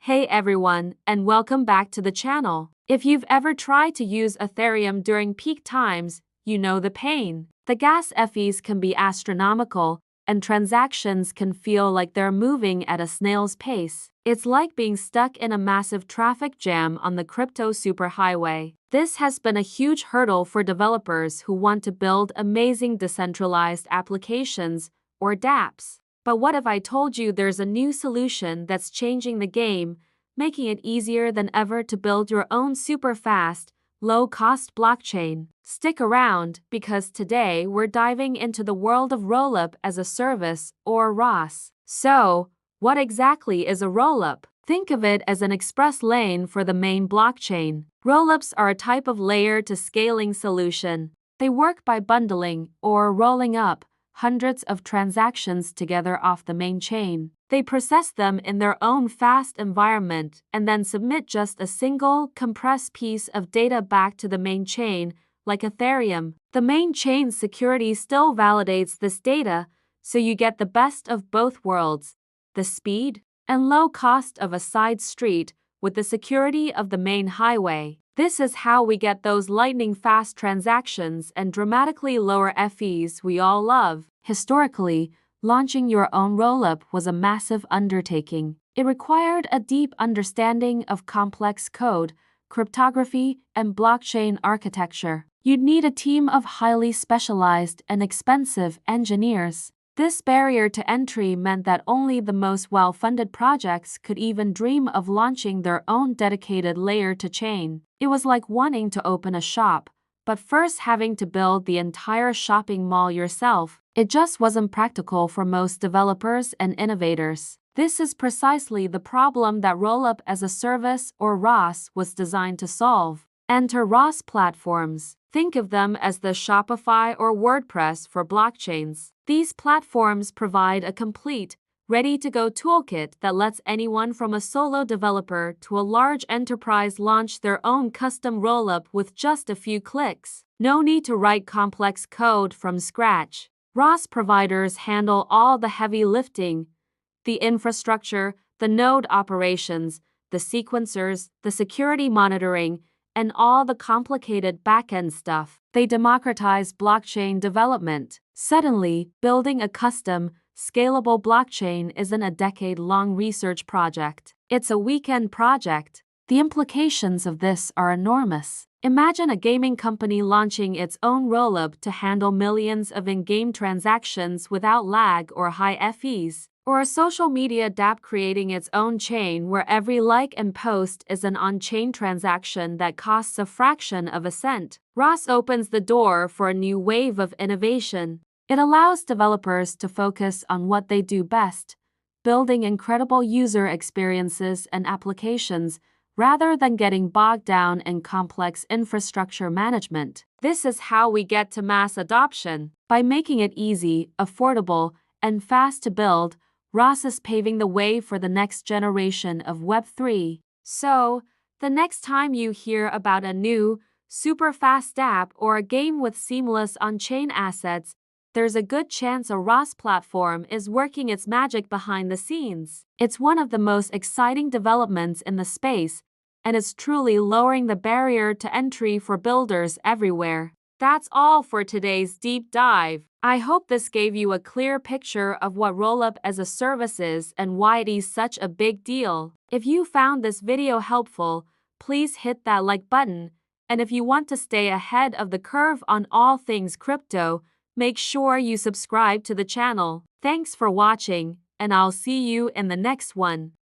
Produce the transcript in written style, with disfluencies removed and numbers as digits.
Hey everyone, and welcome back to the channel. If you've ever tried to use Ethereum during peak times, you know the pain. The gas fees can be astronomical, and transactions can feel like they're moving at a snail's pace. It's like being stuck in a massive traffic jam on the crypto superhighway. This has been a huge hurdle for developers who want to build amazing decentralized applications, or dApps. But what if I told you there's a new solution that's changing the game, making it easier than ever to build your own super fast, low-cost blockchain? Stick around, because today we're diving into the world of Rollup as a service, or RaaS. So, what exactly is a Rollup? Think of it as an express lane for the main blockchain. Rollups are a type of layer-to-scaling solution. They work by bundling, or rolling up, hundreds of transactions together off the main chain. They process them in their own fast environment and then submit just a single, compressed piece of data back to the main chain, like Ethereum. The main chain's security still validates this data, so you get the best of both worlds: the speed and low cost of a side street with the security of the main highway. This is how we get those lightning-fast transactions and dramatically lower fees we all love. Historically, launching your own Rollup was a massive undertaking. It required a deep understanding of complex code, cryptography, and blockchain architecture. You'd need a team of highly specialized and expensive engineers. This barrier to entry meant that only the most well-funded projects could even dream of launching their own dedicated layer-to-chain. It was like wanting to open a shop, but first having to build the entire shopping mall yourself. It just wasn't practical for most developers and innovators. This is precisely the problem that Rollup as a service, or RaaS, was designed to solve. Enter RaaS platforms. Think of them as the Shopify or WordPress for blockchains. These platforms provide a complete, ready-to-go toolkit that lets anyone from a solo developer to a large enterprise launch their own custom Rollup with just a few clicks. No need to write complex code from scratch. RaaS providers handle all the heavy lifting: the infrastructure, the node operations, the sequencers, the security monitoring, and all the complicated back-end stuff. They democratize blockchain development. Suddenly, building a custom, scalable blockchain isn't a decade-long research project. It's a weekend project. The implications of this are enormous. Imagine a gaming company launching its own Rollup to handle millions of in-game transactions without lag or high fees. Or a social media dApp creating its own chain where every like and post is an on-chain transaction that costs a fraction of a cent. RaaS opens the door for a new wave of innovation. It allows developers to focus on what they do best: building incredible user experiences and applications, rather than getting bogged down in complex infrastructure management. This is how we get to mass adoption. By making it easy, affordable, and fast to build, RaaS is paving the way for the next generation of Web3. So, the next time you hear about a new, super fast app or a game with seamless on-chain assets, there's a good chance a RaaS platform is working its magic behind the scenes. It's one of the most exciting developments in the space, and it's truly lowering the barrier to entry for builders everywhere. That's all for today's deep dive. I hope this gave you a clear picture of what Rollup as a service is and why it is such a big deal. If you found this video helpful, please hit that like button, and if you want to stay ahead of the curve on all things crypto, make sure you subscribe to the channel. Thanks for watching, and I'll see you in the next one.